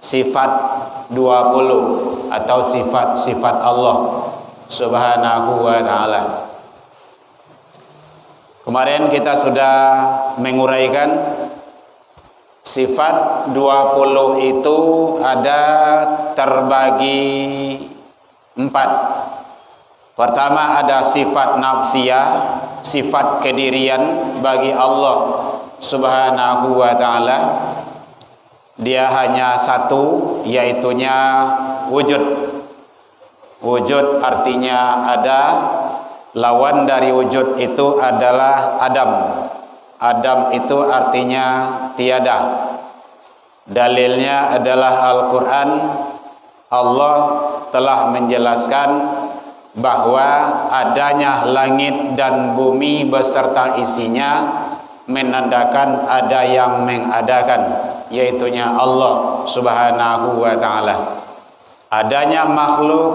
sifat 20 atau sifat-sifat Allah Subhanahu wa ta'ala. Kemarin kita sudah menguraikan sifat 20 itu ada terbagi 4. Pertama ada sifat nafsiyah, sifat kedirian bagi Allah Subhanahu wa ta'ala. Dia hanya satu, yaitunya wujud. Wujud artinya ada, lawan dari wujud itu adalah adam. Adam itu artinya tiada. Dalilnya adalah Al-Quran. Allah telah menjelaskan bahwa adanya langit dan bumi beserta isinya menandakan ada yang mengadakan, yaitunya Allah Subhanahu wa ta'ala. Adanya makhluk,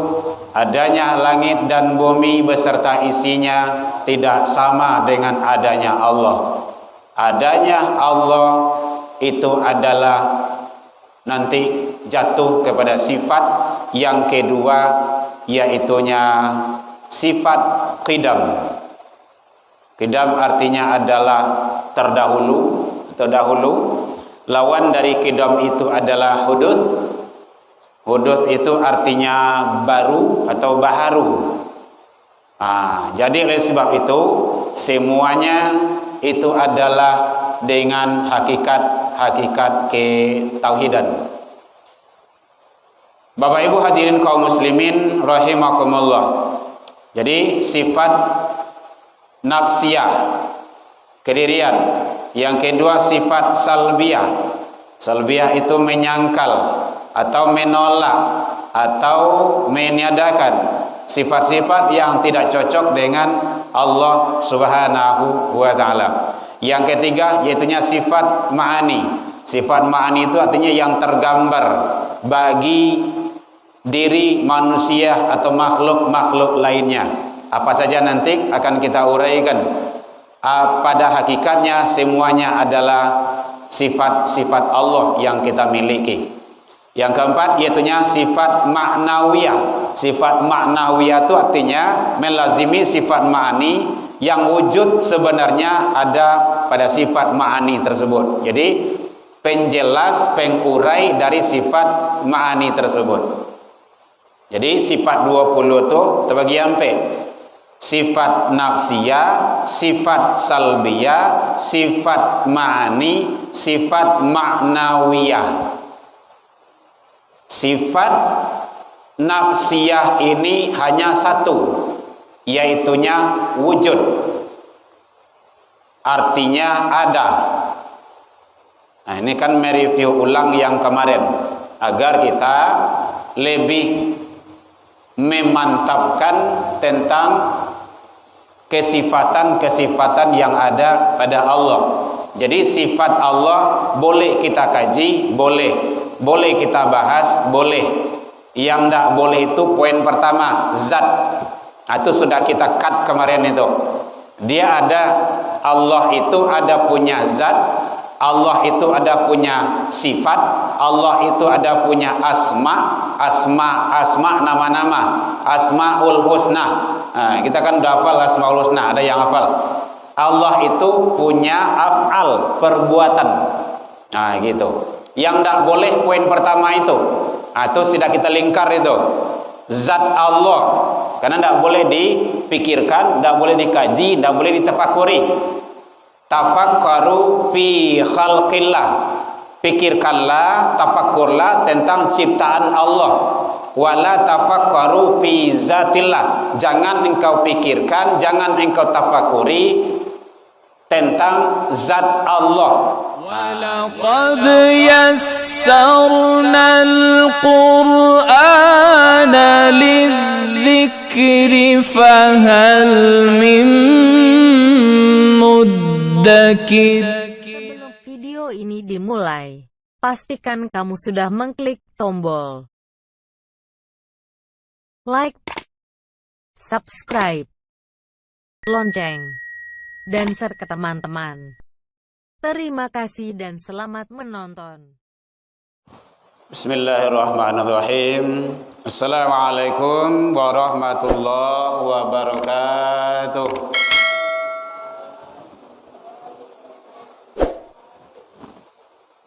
adanya langit dan bumi beserta isinya tidak sama dengan adanya Allah. Adanya Allah itu adalah nanti jatuh kepada sifat yang kedua, yaitunya sifat qidam. Qidam artinya adalah terdahulu. Lawan dari qidam itu adalah huduts. Huduts itu artinya baru atau baharu. Jadi oleh sebab itu semuanya itu adalah dengan hakikat ketauhidan. Bapak Ibu hadirin kaum muslimin rahimakumullah. Jadi sifat nafsiyah, kedirian. Yang kedua sifat salbiyah. Salbiyah itu menyangkal atau menolak atau meniadakan sifat-sifat yang tidak cocok dengan Allah Subhanahu wa ta'ala. Yang ketiga yaitunya sifat ma'ani. Sifat ma'ani itu artinya yang tergambar bagi diri manusia atau makhluk-makhluk lainnya. Apa saja nanti akan kita uraikan. Pada hakikatnya semuanya adalah sifat-sifat Allah yang kita miliki. Yang keempat yaitunya sifat ma'nawiyah. Sifat ma'nawiyah itu artinya melazimi sifat ma'ani yang wujud sebenarnya ada pada sifat ma'ani tersebut. Jadi penjelas, pengurai dari sifat ma'ani tersebut. Jadi sifat 20 itu terbagi empat. Sifat nafsiyah, sifat salbiyah, sifat ma'ani, sifat ma'nawiyah. Sifat nafsiyah ini hanya satu, yaitunya wujud. Artinya ada. Nah, ini kan mereview ulang yang kemarin agar kita lebih memantapkan tentang kesifatan-kesifatan yang ada pada Allah. Jadi sifat Allah boleh kita kaji, boleh kita bahas, boleh. Yang tidak boleh itu poin pertama, zat. Itu sudah kita cut kemarin itu. Dia ada, Allah itu ada punya zat, Allah itu ada punya sifat, Allah itu ada punya asma, nama-nama, asmaul husna. Kita kan udah hafal asmaul husna, ada yang hafal. Allah itu punya af'al, perbuatan. Gitu. Yang tidak boleh poin pertama itu sudah kita lingkar itu. Zat Allah, karena tidak boleh dipikirkan, tidak boleh dikaji, tidak boleh ditafakuri. Tafakkaru fi khalqillah. Pikirkanlah, tafakurlah tentang ciptaan Allah. Wala tafakkaru fi zatillah. Jangan engkau pikirkan, jangan engkau tafakuri tentang zat Allah. وَلَقَدْ يَسَّرْنَا الْقُرْآنَ لِلذِّكْرِ فَهَلْ مِن مُّدَّكِرٍ. Sebelum video ini dimulai, pastikan kamu sudah mengklik tombol like, subscribe, lonceng, dan share ke teman-teman. Terima kasih dan selamat menonton. Bismillahirrahmanirrahim. Assalamualaikum warahmatullahi wabarakatuh.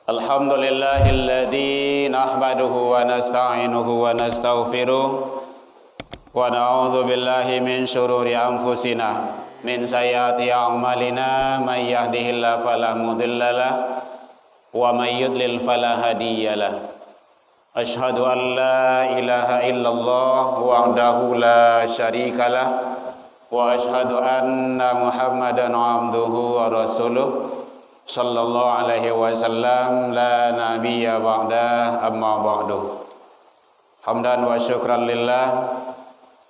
Alhamdulillahilladzi nahmaduhu wa nasta'inuhu wa nastaghfiruh wa na'udzu billahi min syururi anfusina min sayyiati a'malina may yahdihillahu fala mudhillalah wa may yudlil fala hadiyalah. Asyhadu an la ilaha illallah wahdahu la syarikalah wa asyhadu anna Muhammadan abduhu wa rasuluh sallallahu alaihi wasallam la nabiyya ba'da amma ba'du. Hamdan wa syukran lillah.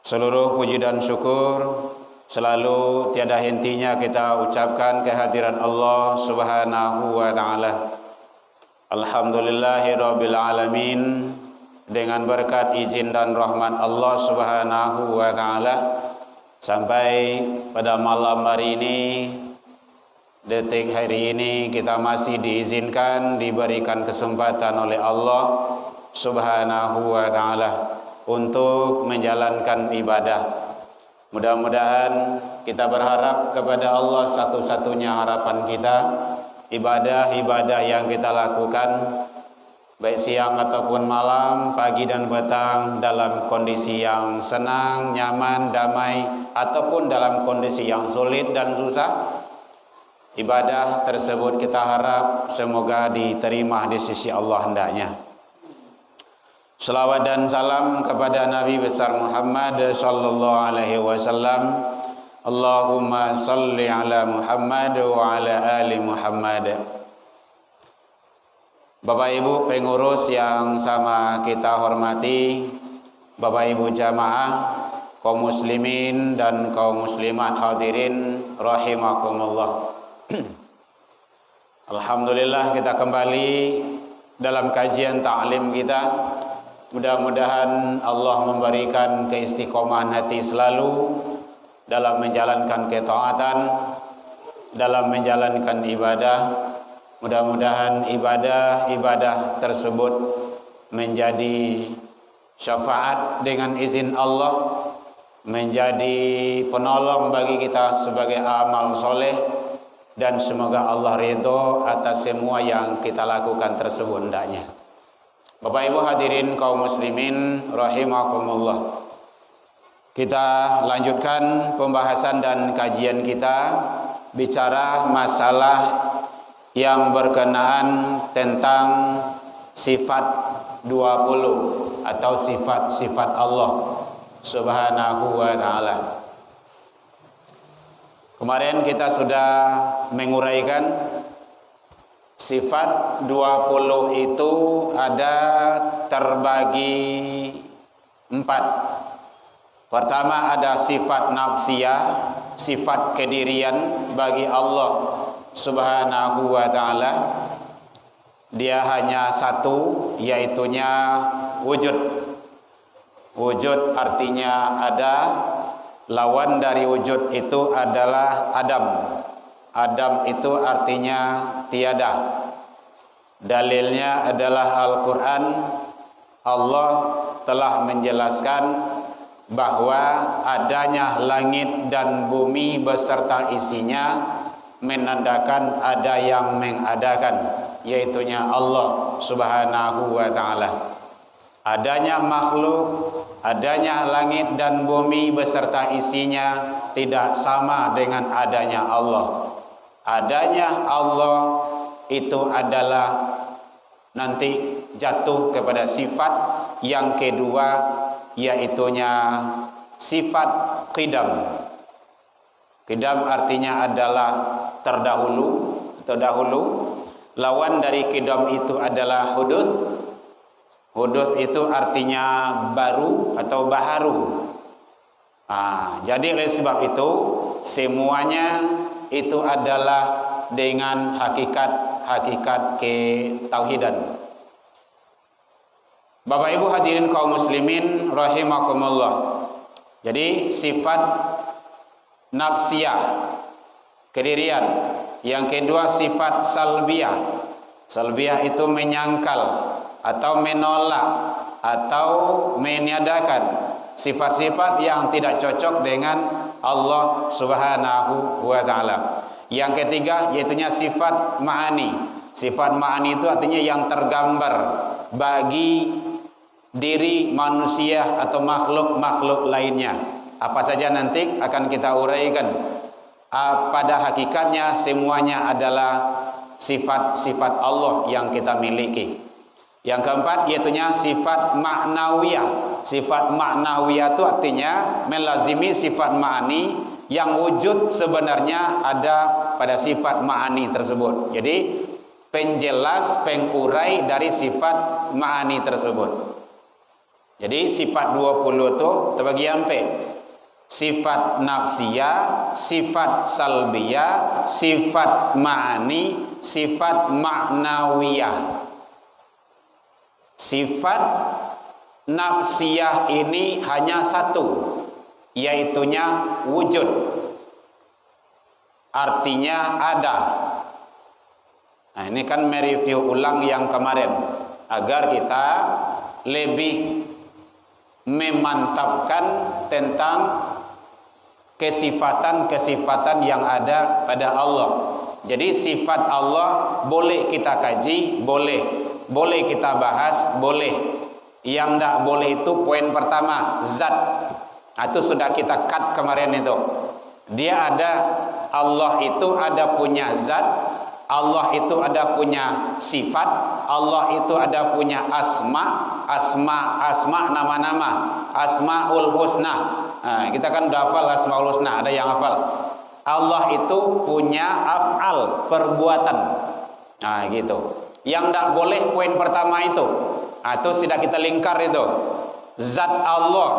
Seluruh puji dan syukur selalu tiada hentinya kita ucapkan kehadiran Allah Subhanahu wa taala. Alhamdulillahi rabbil alamin. Dengan berkat izin dan rahmat Allah Subhanahu wa taala, sampai pada malam hari ini, detik hari ini, kita masih diizinkan, diberikan kesempatan oleh Allah Subhanahu wa taala untuk menjalankan ibadah. Mudah-mudahan kita berharap kepada Allah, satu-satunya harapan kita, ibadah-ibadah yang kita lakukan baik siang ataupun malam, pagi dan petang, dalam kondisi yang senang, nyaman, damai, ataupun dalam kondisi yang sulit dan susah, ibadah tersebut kita harap semoga diterima di sisi Allah hendaknya. Selawat dan salam kepada Nabi besar Muhammad sallallahu alaihi wasallam. Allahumma salli ala Muhammad wa ala ali Muhammad. Bapak Ibu pengurus yang sama kita hormati, Bapak Ibu jamaah, kaum muslimin dan kaum muslimat hadirin rahimakumullah. Alhamdulillah kita kembali dalam kajian ta'lim kita. Mudah-mudahan Allah memberikan keistiqomahan hati selalu dalam menjalankan ketaatan, dalam menjalankan ibadah. Mudah-mudahan ibadah tersebut menjadi syafaat dengan izin Allah, menjadi penolong bagi kita sebagai amal soleh, dan semoga Allah ridho atas semua yang kita lakukan tersebut hendaknya. Bapak Ibu hadirin kaum muslimin rahimakumullah. Kita lanjutkan pembahasan dan kajian kita, bicara masalah yang berkenaan tentang sifat 20 atau sifat-sifat Allah Subhanahu wa taala. Kemarin kita sudah menguraikan sifat 20 itu ada terbagi 4. Pertama ada sifat nafsiyah, sifat kedirian bagi Allah Subhanahu wa taala. Dia hanya satu, yaitunya wujud. Wujud artinya ada, lawan dari wujud itu adalah adam. Adam itu artinya tiada. Dalilnya adalah Al-Quran. Allah telah menjelaskan bahwa adanya langit dan bumi beserta isinya menandakan ada yang mengadakan, yaitunya Allah Subhanahu wa taala. Adanya makhluk, adanya langit dan bumi beserta isinya tidak sama dengan adanya Allah. Adanya Allah itu adalah nanti jatuh kepada sifat yang kedua, yaitunya sifat qidam. Qidam artinya adalah terdahulu. Lawan dari qidam itu adalah huduts. Huduts itu artinya baru atau baharu. Jadi oleh sebab itu semuanya itu adalah dengan hakikat ketauhidan. Bapak Ibu hadirin kaum muslimin rahimakumullah. Jadi sifat nafsiyah, kedirian. Yang kedua sifat salbiyah. Salbiyah itu menyangkal atau menolak atau meniadakan sifat-sifat yang tidak cocok dengan Allah Subhanahu wa taala. Yang ketiga yaitunya sifat ma'ani. Sifat ma'ani itu artinya yang tergambar bagi diri manusia atau makhluk-makhluk lainnya. Apa saja nanti akan kita uraikan. Pada hakikatnya semuanya adalah sifat-sifat Allah yang kita miliki. Yang keempat yaitunya sifat ma'nawiyah. Sifat ma'nawiyah itu artinya melazimi sifat ma'ani yang wujud sebenarnya ada pada sifat ma'ani tersebut. Jadi penjelas, pengurai dari sifat ma'ani tersebut. Jadi sifat 20 itu terbagi sampai sifat nafsiyah, sifat salbiyah, sifat ma'ani, sifat ma'nawiyah. Sifat nafsiyah ini hanya satu, yaitunya wujud. Artinya ada. Nah, ini kan mereview ulang yang kemarin agar kita lebih memantapkan tentang kesifatan-kesifatan yang ada pada Allah. Jadi sifat Allah boleh kita kaji, boleh kita bahas, boleh. Yang tidak boleh itu poin pertama, zat. Itu sudah kita cut kemarin itu. Dia ada, Allah itu ada punya zat, Allah itu ada punya sifat, Allah itu ada punya asma nama-nama, asmaul husna. Nah, kita kan udah hafal asmaul husna, ada yang hafal. Allah itu punya af'al, perbuatan. Nah, gitu. Yang tidak boleh poin pertama itu. Itu sudah kita lingkar itu. Zat Allah.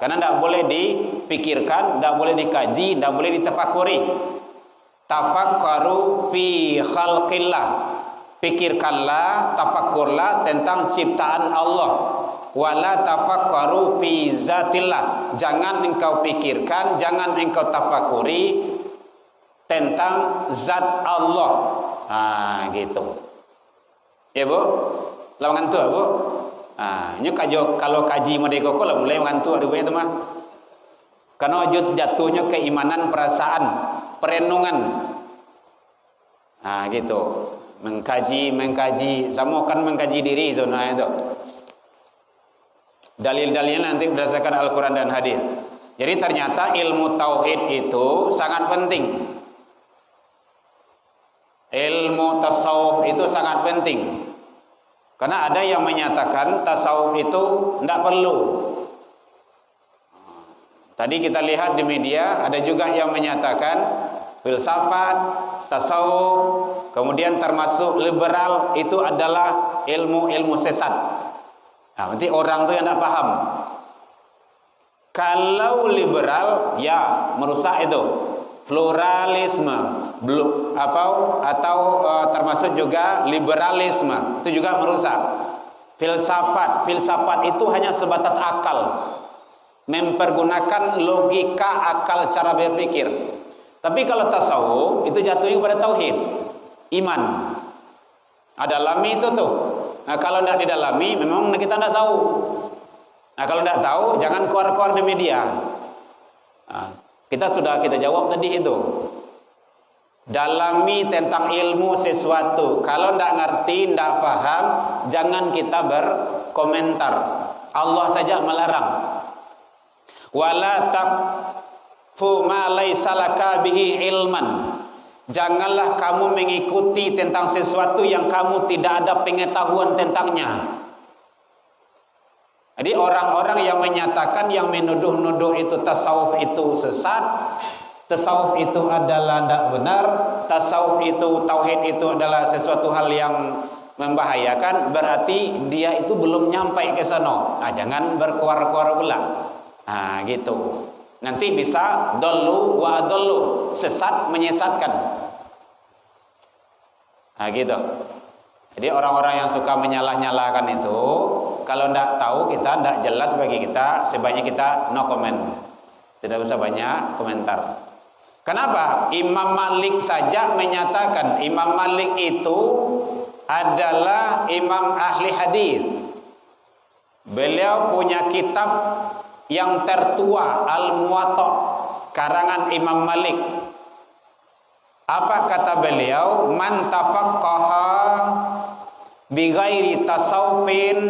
Karena tidak boleh dipikirkan, tidak boleh dikaji, tidak boleh ditafakuri. Tafakkaru fi khalqillah. Pikirkanlah, tafakurlah tentang ciptaan Allah. Wala tafakkaru fi zatillah. Jangan engkau pikirkan, jangan engkau tafakuri tentang zat Allah. Nah, gitu. Ya, Bu? Lah ngantuk, Bu? Ini kalau kaji model kok lah mulai ngantuk itu mah. Karena jatuhnya keimanan, perasaan, perenungan. Nah, gitu. Mengkaji, sama kan mengkaji diri zona itu. Dalil-dalilnya nanti berdasarkan Al-Quran dan hadis. Jadi ternyata ilmu tauhid itu sangat penting. Ilmu tasawuf itu sangat penting. Karena ada yang menyatakan tasawuf itu tidak perlu. Tadi kita lihat di media, ada juga yang menyatakan filsafat, tasawuf, kemudian termasuk liberal itu adalah ilmu-ilmu sesat. Nah, nanti orang tuh yang tidak paham. Kalau liberal, ya merusak itu. Pluralisme, atau termasuk juga liberalisme, itu juga merusak. Filsafat itu hanya sebatas akal, mempergunakan logika akal cara berpikir. Tapi kalau tasawuf itu jatuhnya kepada tauhid, iman. Dalami itu tuh. Nah, kalau tidak didalami, memang kita tidak tahu. Nah, kalau tidak tahu, jangan keluar-keluar di media. Nah, kita jawab tadi itu. Dalami tentang ilmu sesuatu. Kalau tidak ngerti, tidak paham, jangan kita berkomentar. Allah saja melarang. Wala taqfu ma laisa laka bihi ilman. Janganlah kamu mengikuti tentang sesuatu yang kamu tidak ada pengetahuan tentangnya. Jadi orang-orang yang menyatakan, yang menuduh-nuduh itu tasawuf itu sesat, tasawuf itu adalah tidak benar, tasawuf itu, tauhid itu adalah sesuatu hal yang membahayakan, berarti dia itu belum nyampai ke sana. Nah, jangan berkuar-kuar pula. Nah, gitu. Nanti bisa dollu wa adollu, sesat menyesatkan. Nah, gitu. Jadi orang-orang yang suka menyalah-nyalahkan itu, kalau tidak tahu, kita tidak jelas bagi kita, sebaiknya kita no comment. Tidak usah banyak komentar. Kenapa? Imam Malik saja menyatakan, Imam Malik itu adalah imam ahli hadis. Beliau punya kitab yang tertua, Al-Muwatta, karangan Imam Malik. Apa kata beliau? Man tafaqqaha bi ghairi tasawufin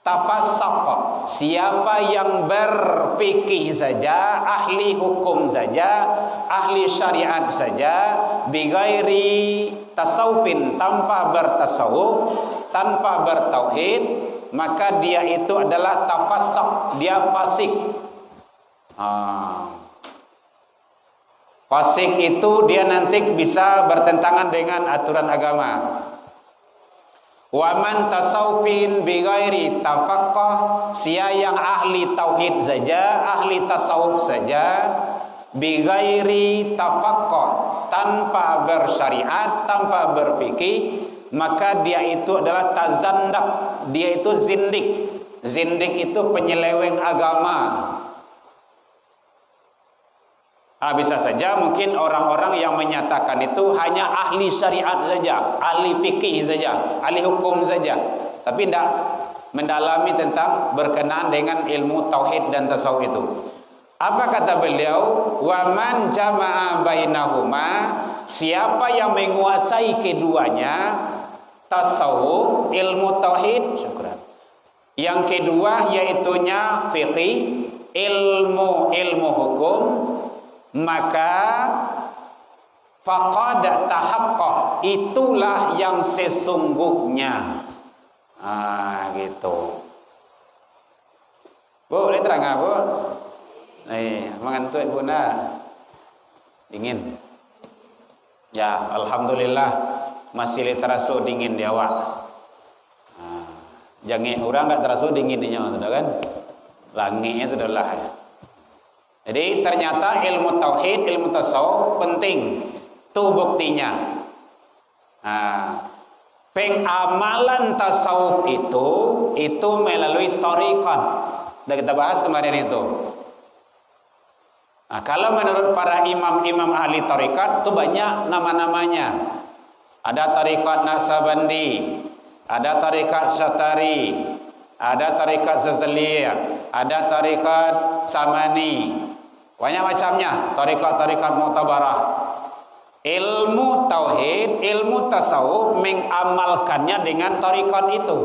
tafassaqa. Siapa yang berfikih saja, ahli hukum saja, ahli syariat saja, bi ghairi tasawufin, tanpa bertasawuf, tanpa bertauhid, maka dia itu adalah tafassaq, dia fasik. Fasik itu dia nanti bisa bertentangan dengan aturan agama. Wa man tasawufin bi ghairi tafaqqah, sia yang ahli tauhid saja, ahli tasawuf saja, bi ghairi tafaqqah, tanpa bersyariat, tanpa berfikih, maka dia itu adalah tazandak, dia itu zindik. Zindik itu penyeleweng agama. Bisa saja mungkin orang-orang yang menyatakan itu hanya ahli syariat saja, ahli fikih saja, ahli hukum saja, tapi tidak mendalami tentang berkenaan dengan ilmu tauhid dan tasawuf itu. Apa kata beliau? Wa man jama'a bainahuma, siapa yang menguasai keduanya, tasawuf, ilmu tauhid, syukran. Yang kedua yaitunya fikih, ilmu hukum, maka faqad tahaqqaq, itulah yang sesungguhnya. Gitu. Bu, boleh terang Bu? Mengantuk Ibu nak? Dingin. Ya, alhamdulillah masih terasa dingin di awak. Jangan orang enggak terasa dingin di nyawa, sudah kan? Langitnya sudahlah ya. Jadi ternyata ilmu tauhid, ilmu tasawuf penting. Itu buktinya. Pengamalan tasawuf itu melalui tariqat. Sudah kita bahas kemarin itu. Kalau menurut para imam-imam ahli tariqat itu banyak nama-namanya. Ada tariqat Naqsabandi, ada tariqat Syatari, ada tariqat Zazaliyah, ada tariqat Samani. Banyak macamnya, tarikat-tarikat mu'tabarah. Ilmu tauhid, ilmu tasawuf mengamalkannya dengan tarikat itu.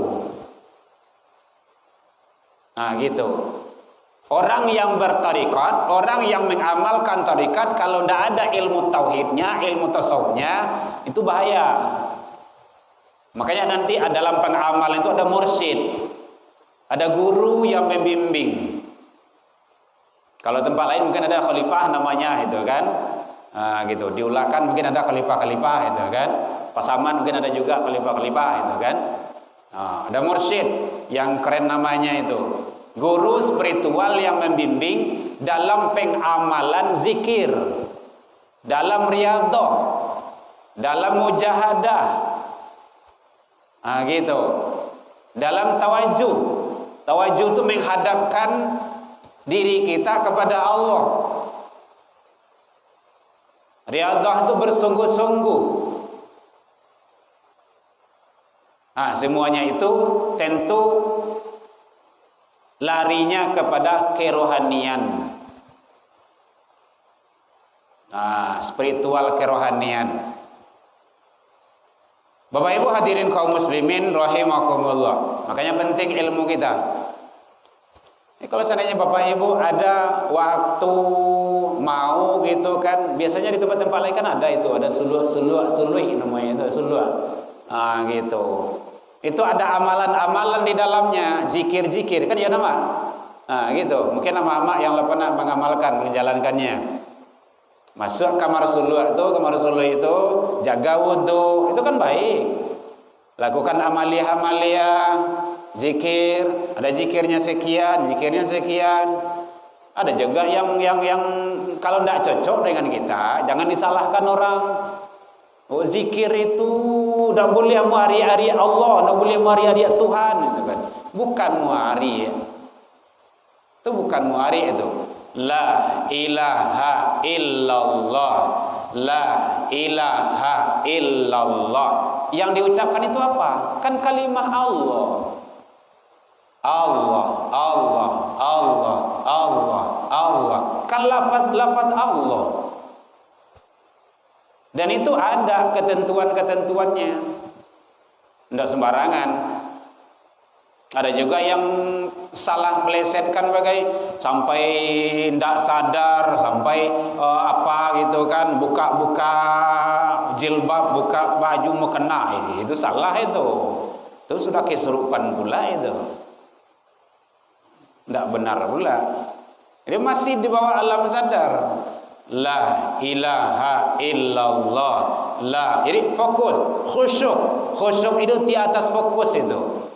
Gitu. Orang yang bertarikat, orang yang mengamalkan tarikat, kalau tidak ada ilmu tauhidnya, ilmu tasawufnya, itu bahaya. Makanya nanti dalam pengamalan itu ada mursyid, ada guru yang membimbing. Kalau tempat lain mungkin ada khalifah namanya itu kan, gitu. Diulakan mungkin ada khalifah-khalifah itu kan. Pasaman mungkin ada juga khalifah-khalifah itu kan. Ada mursyid yang keren namanya itu. Guru spiritual yang membimbing dalam pengamalan zikir, dalam riyadhah, dalam mujahadah, gitu. Dalam tawajuh. Tawajuh itu menghadapkan diri kita kepada Allah. Riyadhah itu bersungguh-sungguh. Semuanya itu tentu larinya kepada kerohanian. Spiritual kerohanian. Bapak Ibu hadirin kaum muslimin rahimakumullah. Makanya penting ilmu kita. Kalau seandainya Bapak Ibu ada waktu mau gitu kan, biasanya di tempat-tempat lain kan ada itu, ada suluh namanya itu, suluh. Gitu. Itu ada amalan-amalan di dalamnya, zikir-zikir kan ya nama. Gitu. Mungkin nama-nama yang pernah mengamalkan, menjalankannya. Masuk kamar suluh itu, jaga wudu, itu kan baik. Lakukan amaliyah-amaliyah, zikir, ada zikirnya sekian. Ada juga yang kalau tidak cocok dengan kita, jangan disalahkan orang. Zikir itu tidak boleh muari-ari Allah, tidak boleh muari-ari Tuhan, itu kan. Bukan muari. Itu bukan muari itu. La ilaha illallah. La ilaha illallah. yang diucapkan itu apa? Kan kalimah Allah. Allah, Allah, Allah, Allah, Allah. Kan lafaz Allah. Dan itu ada ketentuan-ketentuannya. Tidak sembarangan. Ada juga yang salah melesetkan sampai tidak sadar, sampai apa gitu kan, buka jilbab, buka baju mukena, itu salah itu sudah kesurupan pula itu, tidak benar pula. Jadi masih di bawah alam sadar. La ilaha illallah. Jadi fokus, khusyuk itu di atas fokus itu.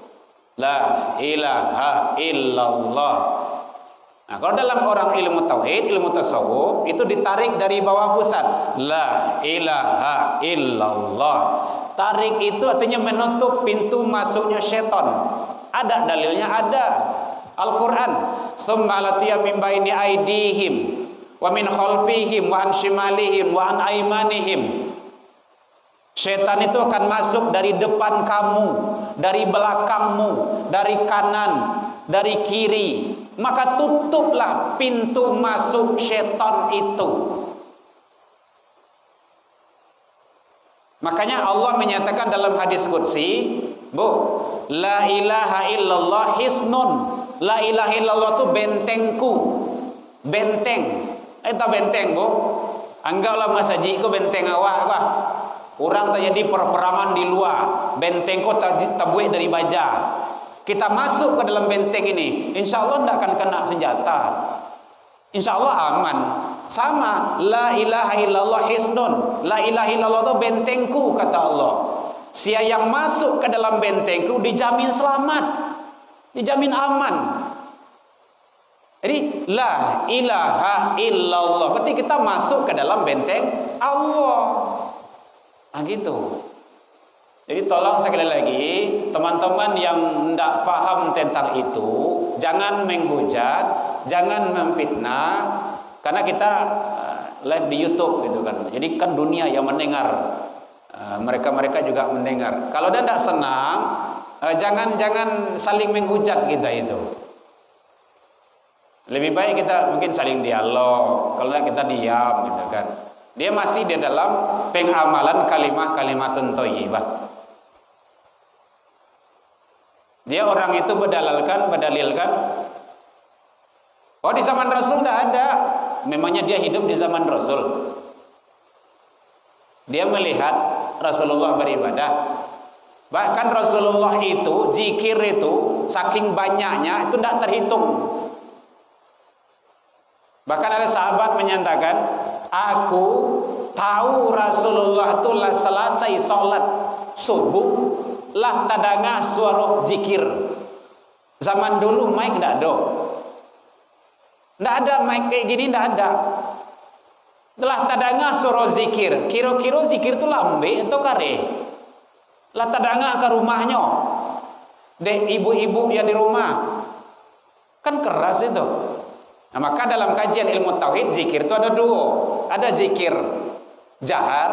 La ilaha illallah. Nah, kalau dalam orang ilmu tauhid, ilmu tasawuf itu ditarik dari bawah pusat. La ilaha illallah. Tarik itu artinya menutup pintu masuknya syaitan. Ada dalilnya, ada. Al-Quran. Tsumma latiya min baini aidihim wa min khalfihim wa an shimalihim wa an aimanihim. Syaitan itu akan masuk dari depan kamu, dari belakangmu, dari kanan, dari kiri. Maka tutuplah pintu masuk syaitan itu. Makanya Allah menyatakan dalam hadis qudsi, la ilaha illallah hisnun. La ilaha illallah itu bentengku. Benteng. Itu benteng, Anggaplah masjid itu benteng awak, Orang terjadi perperangan di luar, benteng kau terbuat dari baja. Kita masuk ke dalam benteng ini, insya Allah tidak akan kena senjata. Insya Allah aman. Sama, la ilaha illallah hisnun. La ilaha illallah itu bentengku, kata Allah. Siapa yang masuk ke dalam bentengku dijamin selamat, dijamin aman. Jadi la ilaha illallah berarti kita masuk ke dalam benteng Allah. Nah gitu. Jadi tolong sekali lagi teman-teman yang tidak paham tentang itu, jangan menghujat, jangan memfitnah, karena kita live di YouTube gitu kan. Jadi kan dunia yang mendengar, mereka juga mendengar. Kalau dia tidak senang, jangan saling menghujat kita itu. Lebih baik kita mungkin saling dialog. Kalau tidak kita diam gitu kan. Dia masih di dalam pengamalan kalimatun thayyibah. Dia orang itu berdalilkan, oh di zaman Rasul tidak ada. Memangnya dia hidup di zaman Rasul. Dia melihat Rasulullah beribadah. Bahkan Rasulullah itu, zikir itu, saking banyaknya itu tidak terhitung. Bahkan ada sahabat menyatakan, aku tahu Rasulullah itu lah selesai sholat subuh lah tadangah suara zikir. Zaman dulu mic tidak ada. Tidak ada mic kayak gini, tidak ada. Telah tadangah suara zikir. Kira-kira zikir itu lambe atau kare? Lah tadangah ke rumahnya. Dek ibu-ibu yang di rumah. Kan keras itu. Nah, maka dalam kajian ilmu tauhid zikir itu ada dua. Ada zikir jahar,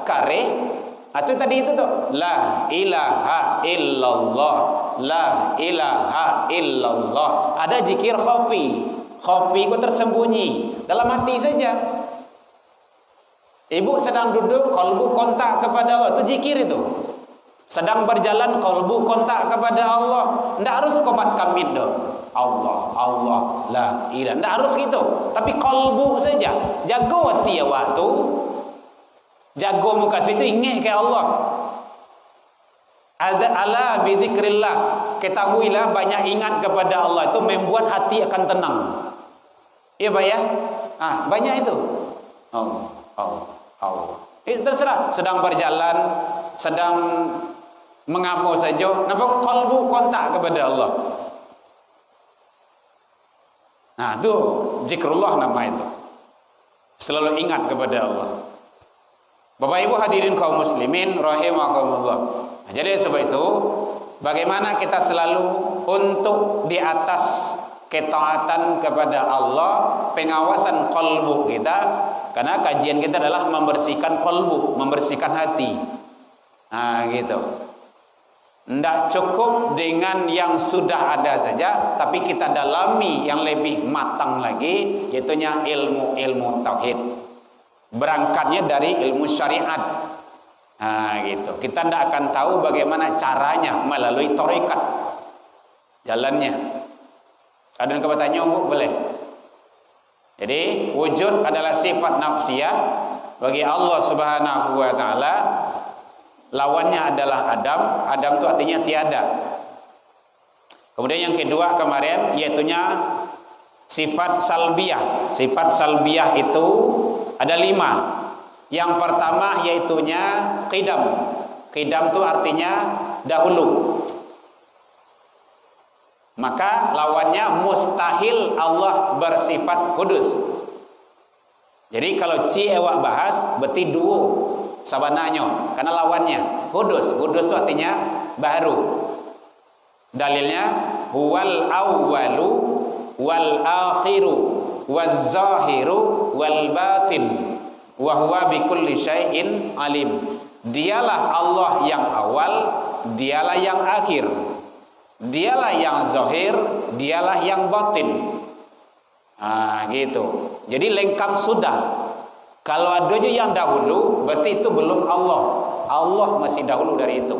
kare, atau tadi itu tuh la ilaha illallah, la ilaha illallah. Ada zikir khafi. Khafi itu tersembunyi dalam hati saja. Ibu sedang duduk, kalbu kontak kepada Allah, itu zikir itu. Sedang berjalan, kalbu kontak kepada Allah. Tidak harus komat kamid doh. Allah, Allah, la ilaha. Tidak harus gitu. Tapi kalbu saja. Jaga hati waktu. Jaga muka situ, ingat ke Allah. Ada ala bidzikrillah. Ketahuilah banyak ingat kepada Allah itu membuat hati akan tenang. Iya Pak ya? Banyak itu. Allah, Allah, Allah. Itu terserah. Sedang berjalan, sedang mengamu saja, nampak kalbu kontak kepada Allah. Nah, itu zikrullah nama itu. Selalu ingat kepada Allah. Bapak Ibu hadirin kaum muslimin rahimakumullah. Nah, jadi sebab itu bagaimana kita selalu untuk di atas ketaatan kepada Allah, pengawasan kalbu kita, karena kajian kita adalah membersihkan kalbu, membersihkan hati. Gitu. Tidak cukup dengan yang sudah ada saja, tapi kita dalami yang lebih matang lagi, yaitunya ilmu tauhid. Berangkatnya dari ilmu syariat. Gitu. Kita tidak akan tahu bagaimana caranya melalui tarekat. Jalannya. Ada yang bertanya, boleh. Jadi wujud adalah sifat nafsiyah bagi Allah Subhanahu wa taala. Lawannya adalah Adam. Adam itu artinya tiada. Kemudian yang kedua kemarin yaitunya sifat salbiyah. Sifat salbiyah itu ada 5. Yang pertama yaitunya qidam. Qidam itu artinya dahulu. Maka lawannya mustahil Allah bersifat kudus. Jadi kalau ewak bahas berarti duo sabananya, karena lawannya kudus. Kudus itu artinya baru. Dalilnya huwal awwalu wal akhiru waz zahiru wal batin wa huwa bikulli syai'in alim. Dialah Allah yang awal, dialah yang akhir, dialah yang zahir, dialah yang batin. Gitu. Jadi lengkap sudah. Kalau ada aja yang dahulu, berarti itu belum Allah. Allah masih dahulu dari itu.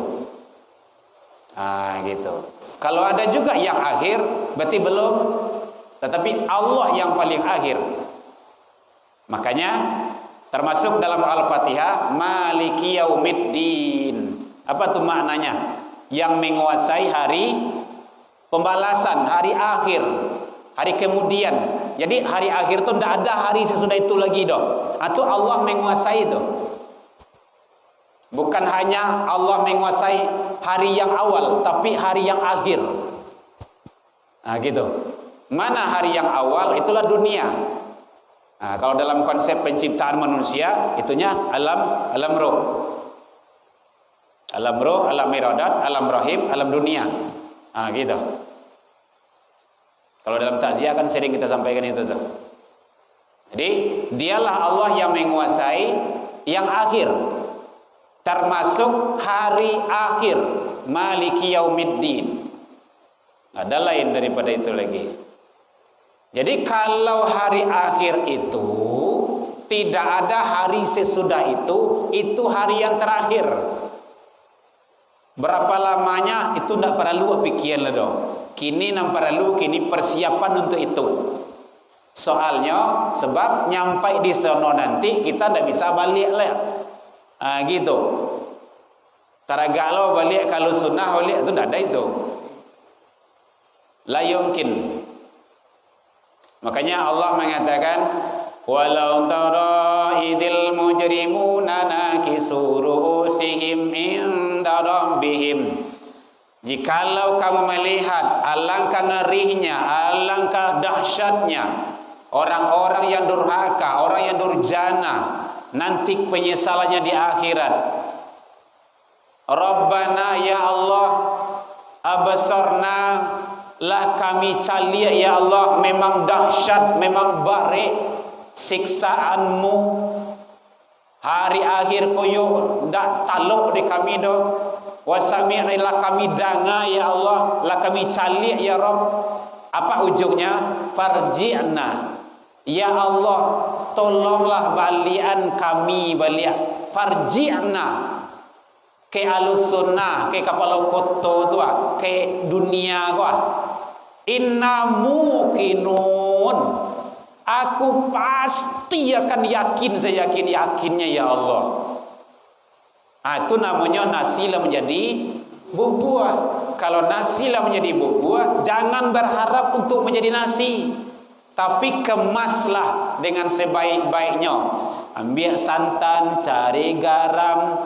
Gitu. Kalau ada juga yang akhir, berarti belum. Tetapi Allah yang paling akhir. Makanya termasuk dalam Al-Fatihah, Maliki Yaumiddin. Apa tuh maknanya? Yang menguasai hari pembalasan, hari akhir, hari kemudian. Jadi hari akhir itu tidak ada hari sesudah itu lagi doh. Atau Allah menguasai itu. Bukan hanya Allah menguasai hari yang awal, tapi hari yang akhir. Gitu. Mana hari yang awal? Itulah dunia. Kalau dalam konsep penciptaan manusia, itunya alam roh. Alam roh, alam iradat, alam rahim, alam dunia. Gitu. Kalau dalam takziah kan sering kita sampaikan itu tuh. Jadi dialah Allah yang menguasai yang akhir, termasuk hari akhir, Maliki Yaumiddin. Ada lain daripada itu lagi. Jadi kalau hari akhir itu tidak ada hari sesudah itu hari yang terakhir. Berapa lamanya itu tidak perlu pikiran lah dong. Kini nampak perlu, kini persiapan untuk itu. Soalnya sebab nyampai di sana nanti kita tidak bisa balik lah. Gitu. Taragalo balik kalau sunnah balik itu tidak ada itu. La yumkin. Makanya Allah mengatakan walau tara idil mujrimuna nakisu ru'usihim inda rabbihim. Jikalau kamu melihat alangkah ngerinya, alangkah dahsyatnya orang-orang yang durhaka, orang yang durjana, nanti penyesalannya di akhirat. Rabbana ya Allah, abasarna lah kami caliak ya Allah, memang dahsyat, memang barik siksaanmu. Hari akhir koyo ndak taluk di kami doh. Wasami'na kami danga ya Allah, lah kami caliak ya Rabb. Apa ujungnya? Farji'na ya Allah, tolonglah balian kami balik. Farji'na ke alus sunnah, ke kapal koto tu ke dunia gua. Inna muqinun, aku pasti akan yakin, saya yakinnya ya Allah. Itu namanya nasilah menjadi bubuah. Kalau nasilah menjadi bubuah, jangan berharap untuk menjadi nasi, tapi kemaslah dengan sebaik-baiknya. Ambil santan, cari garam,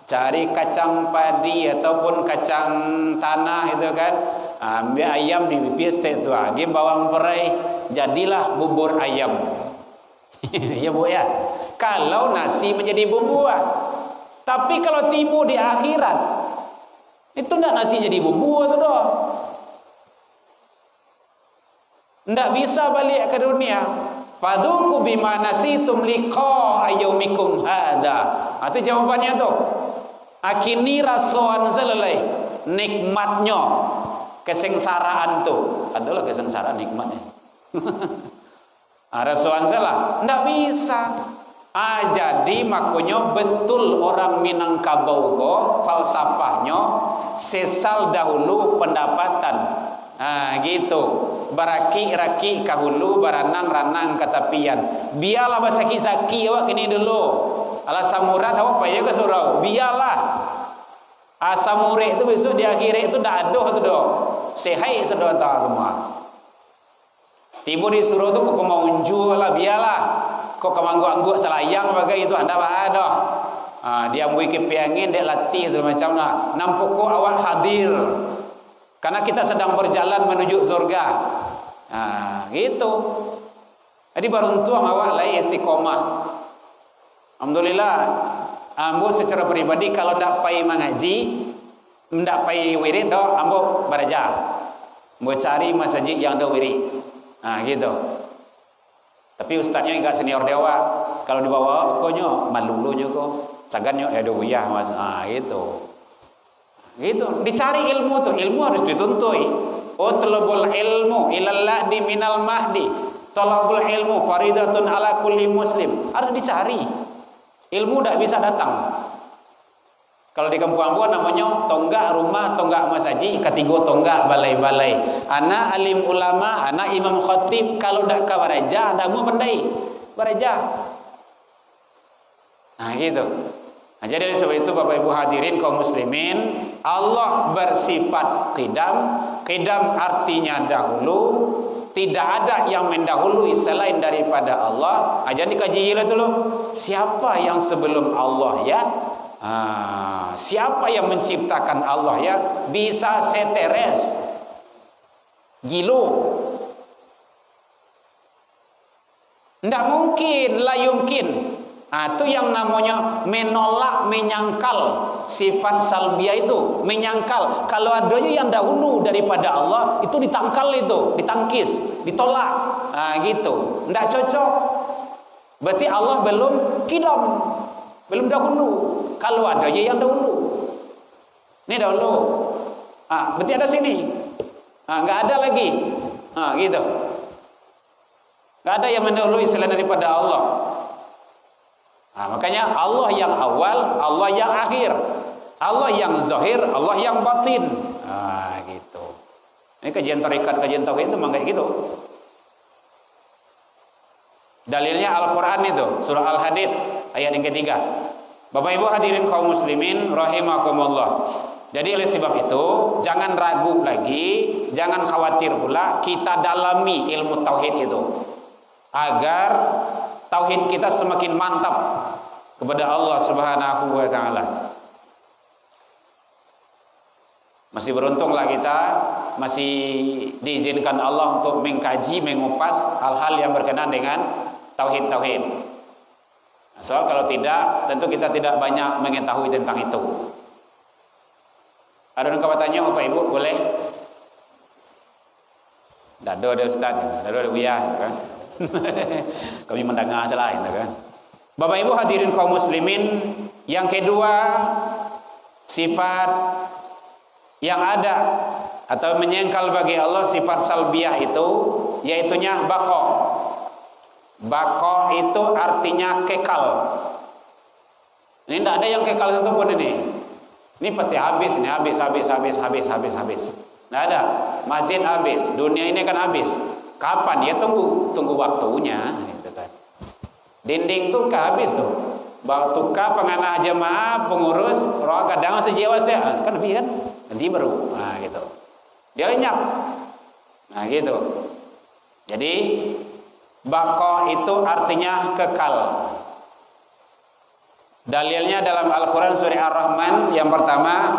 cari kacang padi ataupun kacang tanah itu kan. Ambil ayam dipipis itu, lagi bawang perai, jadilah bubur ayam. Ya Bu ya. Kalau nasi menjadi bubuah. Tapi kalau tiba di akhirat, itu tidak nasi jadi bubur itu doh. Tidak bisa balik ke dunia. Fadzuku bima nasitum liqa'a yaumikum hadza. Itu jawabannya tuh. Akini rasoan selelai nikmatnya kesengsaraan tu. Adalah kesengsaraan nikmatnya. Rasoan salah, ndak bisa. Jadi makanya betul orang Minangkabau ko falsafahnya sesal dahulu pendapatan. Gitu. Baraki-raki kahulu, baranang-ranang katapian. Biarlah basaki-saki awak kini dulu. Alasan murad awak payah ke surau. Biarlah. Asam murid itu besok di akhirat itu dah aduh tu doh. Sehai sedot semua. Tiba di surau tu kok mau unju lah, biarlah. Kok kemangguk-angguk selayang bagai itu anda ada. Dia ambui kepiangin, dia latih segala macam lah. Nampuk awak hadir. Karena kita sedang berjalan menuju surga. Gitu. Jadi beruntung awak lai istiqomah. Alhamdulillah. Ambo secara pribadi kalau ndak pai mengaji, ndak pai wirid do, ambo beraja. Ambo cari masjid yang ada wirid. Gitu. Tapi ustaznya enggak senior dewa. Kalau dibawa pokoknya malulunya kok. Sagannya ya do buyah Mas. Gitu. Gitu, dicari ilmu tuh, ilmu harus dituntui. Utlubul ilmu ilallah di minal mahdi. Talabul ilmu faridatun ala kulli muslim. Harus dicari. Ilmu tidak bisa datang. Kalau di kampung Ambon namanya tonggak rumah, tonggak masjid, ketiga tonggak balai-balai. Anak alim ulama, anak imam khatib, kalau tidak ke baraja, ada mu pandai. Baraja. Gitu. Jadi sebab itu Bapak Ibu hadirin kaum muslimin, Allah bersifat qidam. Qidam artinya dahulu. Tidak ada yang mendahului selain daripada Allah. Jadi kaji dulu. Siapa yang sebelum Allah ya? Siapa yang menciptakan Allah ya? Bisa seteres. Gilo. Tidak mungkin, la yumkin. Itu yang namanya menolak, menyangkal sifat salbiah itu, menyangkal. Kalau adanya yang dahulu daripada Allah itu ditangkal, itu ditangkis, ditolak. Gitu, tidak cocok. Berarti Allah belum qidam, belum dahulu. Kalau adanya yang dahulu, ini dahulu. Berarti ada sini. Nggak ada lagi. Gitu. Nggak ada yang mendahului selain daripada Allah. Makanya Allah yang awal, Allah yang akhir, Allah yang zahir, Allah yang batin. Gitu. Ini kajian tarekat, kajian tauhid itu memang kayak gitu. Dalilnya Al-Quran itu, surah Al-Hadid ayat yang ketiga. Bapak Ibu hadirin kaum muslimin rahimakumullah. Jadi oleh sebab itu jangan ragu lagi, jangan khawatir pula, kita dalami ilmu tauhid itu agar tauhid kita semakin mantap kepada Allah Subhanahu wa taala. Masih beruntunglah kita masih diizinkan Allah untuk mengkaji, mengupas hal-hal yang berkenaan dengan tauhid-tauhid. Soal kalau tidak, tentu kita tidak banyak mengetahui tentang itu. Ada yang bertanya Bapak Ibu, boleh? Dado ada Ustaz, dado ada Buya, kan? Kami mendengar salah itu kan. Bapak Ibu hadirin kaum muslimin, yang kedua sifat yang ada atau menyangkal bagi Allah sifat salbiah itu yaitunya baqa. Baqa itu artinya kekal. Ini tidak ada yang kekal satu pun ini. Ini pasti habis, ini habis. Tidak ada. Masjid habis, dunia ini akan habis. Kapan? Ya tunggu waktunya, gitu kan. Dinding tuh habis tuh. Waktu penganah jemaah, pengurus, roh kadang sejewas deh, kan lebih kan? Nanti baru, gitu. Dia lenyap, gitu. Jadi baqa itu artinya kekal. Dalilnya dalam Al-Quran surah Ar-Rahman yang pertama,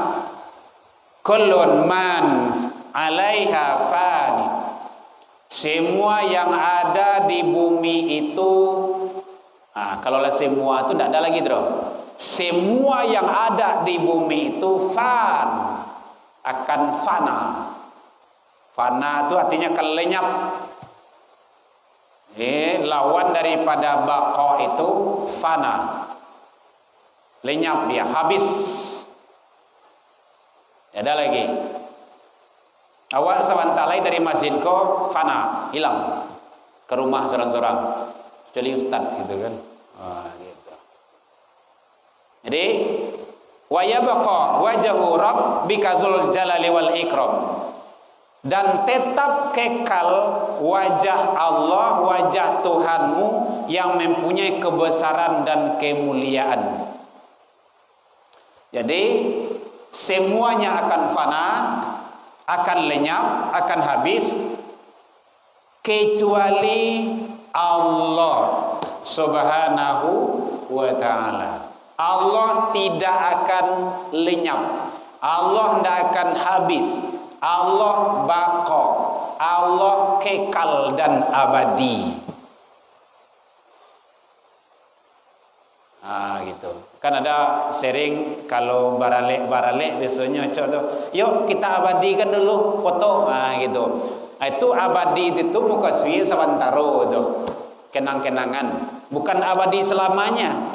kullun man 'alaiha fani. Semua yang ada di bumi itu, kalau semua itu tidak ada lagi, bro. Semua yang ada di bumi itu akan fana. Fana itu artinya kelenyap. Lawan daripada baqa itu fana. Lenyap dia, habis. Ada lagi. Awak sawantalai dari masjid ko fana, hilang ke rumah seorang-seorang, kecuali ustaz gitu kan. Gitu. Jadi wa yabqa wajhu rabbika dzul jalali wal ikram, dan tetap kekal wajah Allah, wajah Tuhanmu yang mempunyai kebesaran dan kemuliaan. Jadi semuanya akan fana, akan lenyap, akan habis, kecuali Allah subhanahu wa ta'ala. Allah tidak akan lenyap, Allah tidak akan habis, Allah baqa, Allah kekal dan abadi. Gitu. Kan ada sering kalau baralek biasanya tuh, yuk kita abadikan dulu foto, gitu. Itu abadi itu muka suwi sawantaro tuh, kenang-kenangan, bukan abadi selamanya.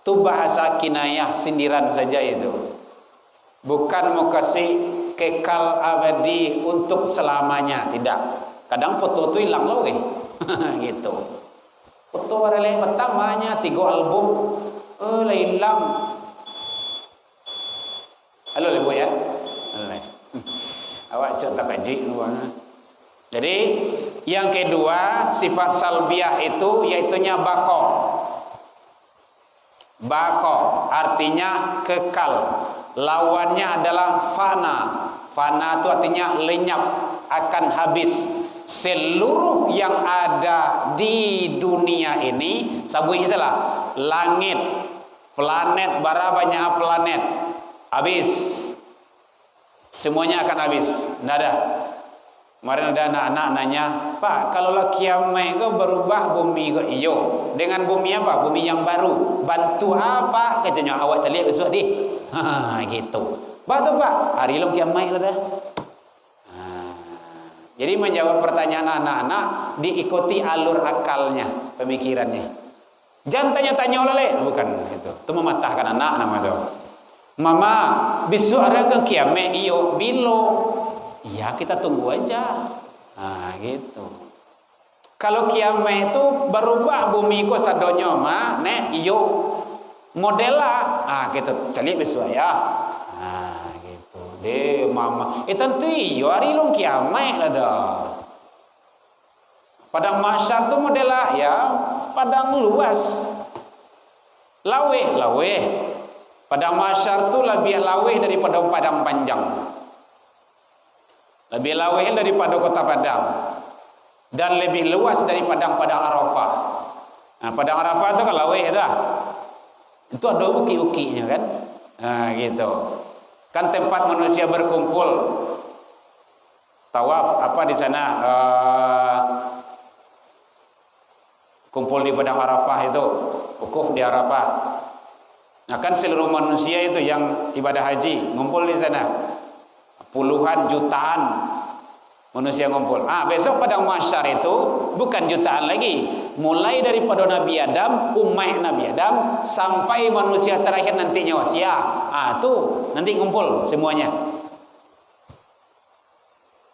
Itu bahasa kinayah, sindiran saja itu. Bukan muka suwi kekal abadi untuk selamanya, tidak. Kadang foto itu hilang loh, gitu. Foto baralek pertamanya 3 album, hilang. Halo ibu ya. Awak cek tak kaji luang. Jadi yang kedua sifat salbiah itu yaitunya baqo. Baqo artinya kekal. Lawannya adalah fana. Fana itu artinya lenyap, akan habis. Seluruh yang ada di dunia ini, sabui salah, langit, planet, bara banyak planet, habis. Semuanya akan habis, tidak ada. Kemarin ada anak-anak nanya, Pak, kalau kiamat itu berubah bumi itu, iyo. Dengan bumi apa? Bumi yang baru. Bantu apa? Kejanya awak cari besok di. Gitu. Bantu Pak, hari lo kiamat itu dah. Jadi menjawab pertanyaan anak-anak diikuti alur akalnya, pemikirannya. Jangan tanya-tanya oleh, bukan itu. Itu mematahkan anak nama itu. Mama, besok ada ke kiamat? Iyo, bilo. Ya kita tunggu aja. Gitu. Kalau kiamat itu berubah bumi ko sadonyo ma, nek iyo modela. Gitu. Cari besok ya. Gitu. Deh mama. Tentu iyo hari long kiamat lah dah. Padang mahsyar tu modela ya, padang luas. Laweh. Padang mahsyar tu lebih laweh daripada padang panjang. Lebih laweh daripada kota Padang, dan lebih luas daripada padang Arafah. Padang Arafah itu kan laweh dah. Itu ada uki-ukinya kan. Gitu. Kan tempat manusia berkumpul. Tawaf apa di sana? Kumpul di padang Arafah itu, wukuf di Arafah. Nah kan seluruh manusia itu yang ibadah haji ngumpul di sana. Puluhan jutaan manusia ngumpul. Besok padang mahsyar itu bukan jutaan lagi. Mulai daripada Nabi Adam, umat Nabi Adam sampai manusia terakhir nantinya wasia. Tuh nanti ngumpul semuanya.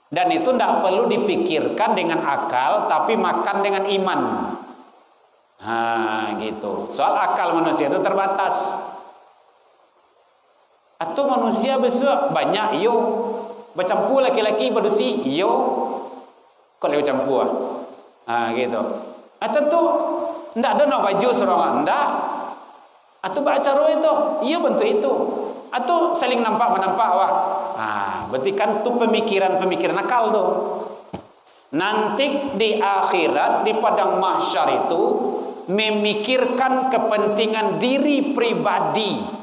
Dan itu tidak perlu dipikirkan dengan akal, tapi makan dengan iman. Gitu. Soal akal manusia itu terbatas. Atau manusia besok banyak, iyo. Bercampur laki-laki bersih, iyo. Kok lewat campur? Gitu. Tentu tidak ada no baju seorang anda. Atau acara itu, iyo bentuk itu. Atau saling nampak menampak awak. Berarti kan tu pemikiran akal tu. Nanti di akhirat di padang mahsyar itu memikirkan kepentingan diri pribadi.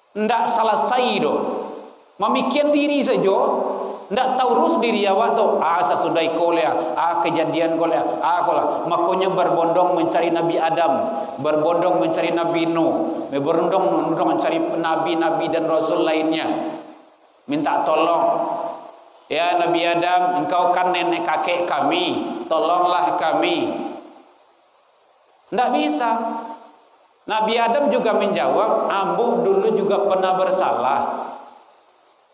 Ndak selesai do. Memikirkan diri saja, ndak tahu urus diri awak tu. Sesudah kolea, kejadian kolea, kola. Makanya berbondong mencari Nabi Adam, berbondong mencari Nabi Nuh, berbondong mencari nabi-nabi dan rasul lainnya. Minta tolong. Ya Nabi Adam, engkau kan nenek kakek kami, tolonglah kami. Ndak bisa. Nabi Adam juga menjawab, ambo dulu juga pernah bersalah.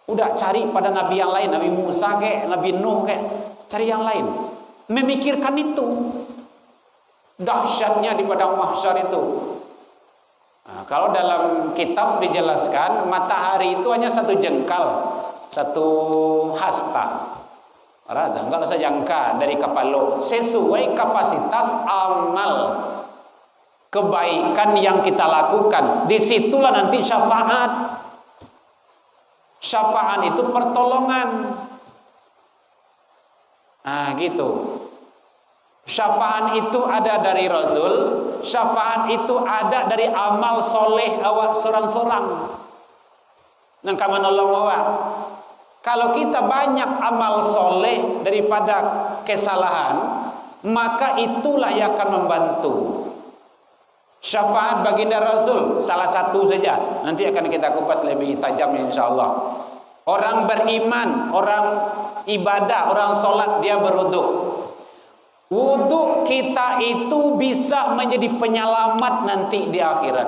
Udah cari pada nabi yang lain, Nabi Musa kayak, Nabi Nuh kayak, cari yang lain. Memikirkan itu. Dahsyatnya di padang mahsyar itu. Nah, kalau dalam kitab dijelaskan, matahari itu hanya satu jengkal, satu hasta. Rada, enggak usah jangka dari kapalo, sesuai kapasitas amal kebaikan yang kita lakukan. Disitulah nanti syafaat. Syafaat itu pertolongan. Nah gitu. Syafaat itu ada dari Rasul. Syafaat itu ada dari amal soleh awak sorang-sorang. Nangka menolong awak. Kalau kita banyak amal soleh daripada kesalahan, maka itulah yang akan membantu. Syafaat baginda Rasul salah satu saja. Nanti akan kita kupas lebih tajam insyaallah. Orang beriman, orang ibadah, orang solat dia berwudu. Wudu kita itu bisa menjadi penyelamat nanti di akhirat.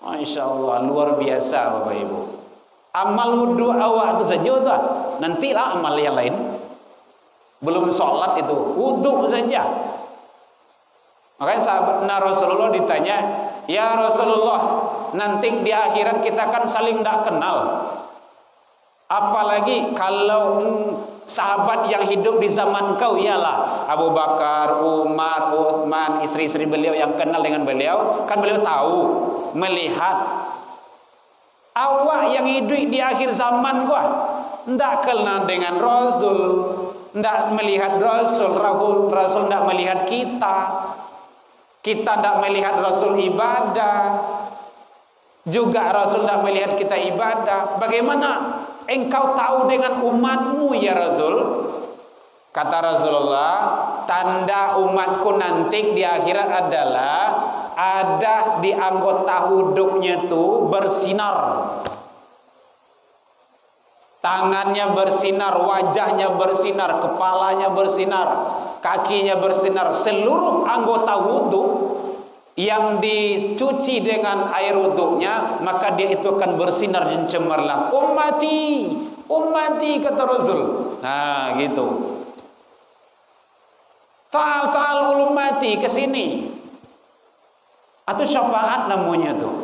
Masya Allah, luar biasa Bapak Ibu. Amal wudu awak itu saja tuh. Nantilah amal yang lain. Belum sholat itu, wudu saja. Makanya sahabat Rasulullah ditanya, ya Rasulullah, nanti di akhirat kita kan saling tidak kenal. Apalagi kalau sahabat yang hidup di zaman kau ialah Abu Bakar, Umar, Utsman, istri-istri beliau yang kenal dengan beliau, kan beliau tahu, melihat. Awak yang hidup di akhir zaman gua ndak kenal dengan Rasul, ndak melihat Rasul, Rasul ndak melihat kita. Kita ndak melihat Rasul ibadah. Juga Rasul ndak melihat kita ibadah. Bagaimana engkau tahu dengan umatmu ya Rasul? Kata Rasulullah, tanda umatku nanti di akhirat adalah ada di anggota huduknya itu bersinar. Tangannya bersinar, wajahnya bersinar, kepalanya bersinar, kakinya bersinar. Seluruh anggota wudhu yang dicuci dengan air wudhunya, maka dia itu akan bersinar dan cemerlang. Ummati, ummati kata Rasul. Nah gitu. Ta'al ummati ke sini. Atau syafaat namanya tuh,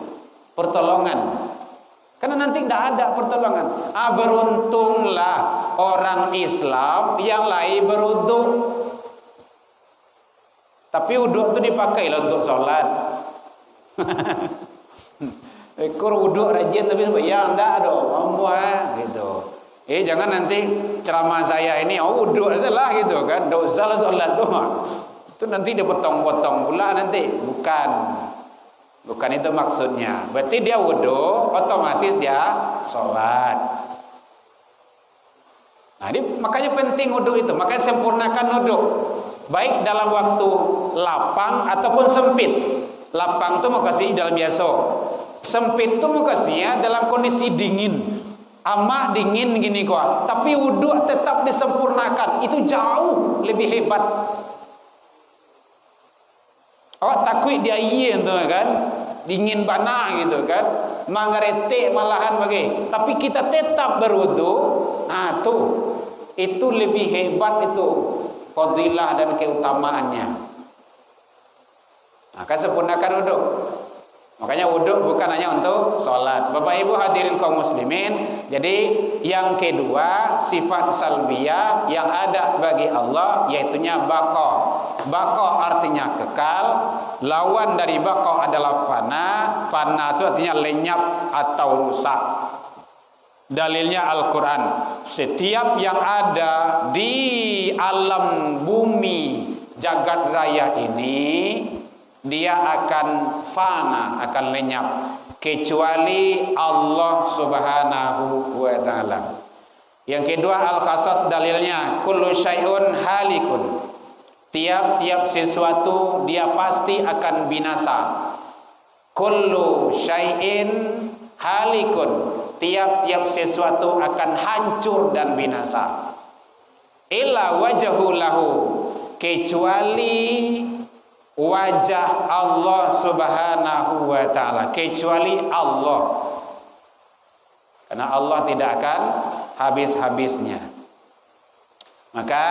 pertolongan. Karena nanti tidak ada pertolongan. Beruntunglah orang Islam yang lain berwudu. Tapi wudu itu dipakai lah untuk sholat. Ekor wudu rajin tapi ya enggak dong, gitu. Jangan nanti ceramah saya ini wudu salah gitu kan, enggak usah lah sholat tuh. Itu nanti dia potong-potong pula nanti. Bukan itu maksudnya. Berarti dia wudu, otomatis dia sholat. Nah, ini makanya penting wudu itu. Makanya sempurnakan wudu. Baik dalam waktu lapang ataupun sempit. Lapang itu makasih dalam biasa. Sempit itu makasihnya dalam kondisi dingin. Amat dingin gini kok. Tapi wudu tetap disempurnakan. Itu jauh lebih hebat. Awak takut dia iya tu kan, dingin bana gitu kan, mangarete malahan bagi. Tapi kita tetap berwudu. Nah tuh, itu lebih hebat itu fadilah dan keutamaannya. Maka sempurnakan wudu. Makanya wudu bukan hanya untuk sholat. Bapak Ibu hadirin kaum muslimin. Jadi yang kedua sifat salbiyah yang ada bagi Allah yaitunya baqa. Baqa artinya kekal. Lawan dari baqa adalah fana. Fana itu artinya lenyap atau rusak. Dalilnya Al-Quran. Setiap yang ada di alam bumi jagat raya ini, dia akan fana, akan lenyap, kecuali Allah Subhanahu wa ta'ala. Yang kedua Al-Qasas dalilnya, kullu syai'un halikun. Tiap-tiap sesuatu dia pasti akan binasa. Kullu syai'in halikun. Tiap-tiap sesuatu akan hancur dan binasa. Illa wajhu lahu, kecuali wajah Allah Subhanahu wa ta'ala, kecuali Allah. Karena Allah tidak akan habis-habisnya. Maka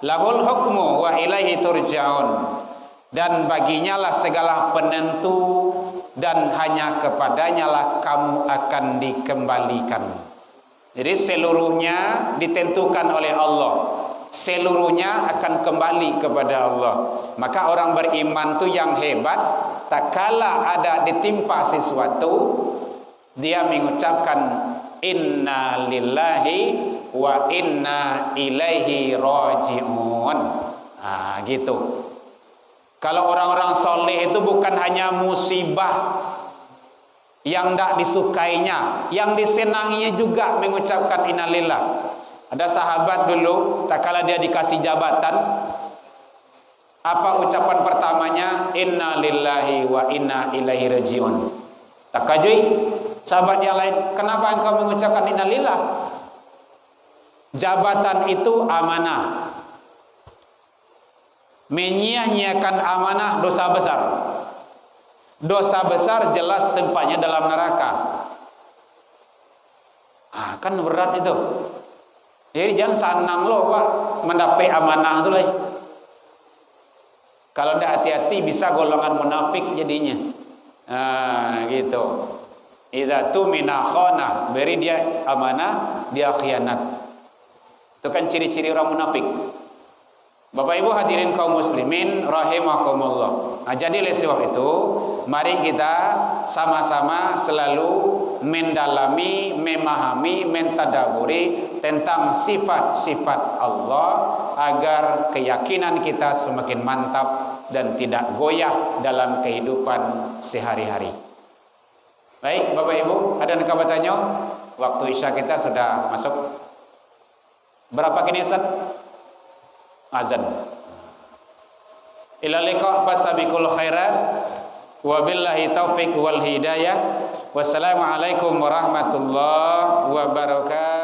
lahul hukmu wa ilaihi turja'un, dan baginya lah segala penentu dan hanya kepadanya lah kamu akan dikembalikan. Jadi seluruhnya ditentukan oleh Allah, seluruhnya akan kembali kepada Allah. Maka orang beriman tu yang hebat, tak kala ada ditimpa sesuatu, dia mengucapkan inna lillahi wa inna ilaihi raji'un. Gitu. Kalau orang-orang soleh itu bukan hanya musibah yang tidak disukainya, yang disenanginya juga mengucapkan innalillah. Ada sahabat dulu, tak kala dia dikasih jabatan, apa ucapan pertamanya? Inna lillahi wa inna ilaihi raji'un. Tak kajui sahabat yang lain, kenapa engkau mengucapkan innalillah? Jabatan itu amanah. Menyia-nyiakan amanah dosa besar. Dosa besar jelas tempatnya dalam neraka. Kan berat itu. Jadi jangan sanang lo Pak mendapat amanah itu lah. Kalau tidak hati-hati bisa golongan munafik jadinya. Gitu. Idza tumina khana, beri dia amanah, dia khianat. Itu kan ciri-ciri orang munafik. Bapak Ibu hadirin kaum muslimin rahimakumullah. Jadi oleh sebab itu, mari kita sama-sama selalu mendalami, memahami, mentadaburi tentang sifat-sifat Allah agar keyakinan kita semakin mantap dan tidak goyah dalam kehidupan sehari-hari. Baik, Bapak Ibu, ada yang bertanya? Waktu Isya kita sudah masuk. Berapa kini Ustaz? Azan. Ila liqa fastabiqul khairat wa billahi taufiq wal hidayah. Wassalamualaikum warahmatullahi wabarakatuh.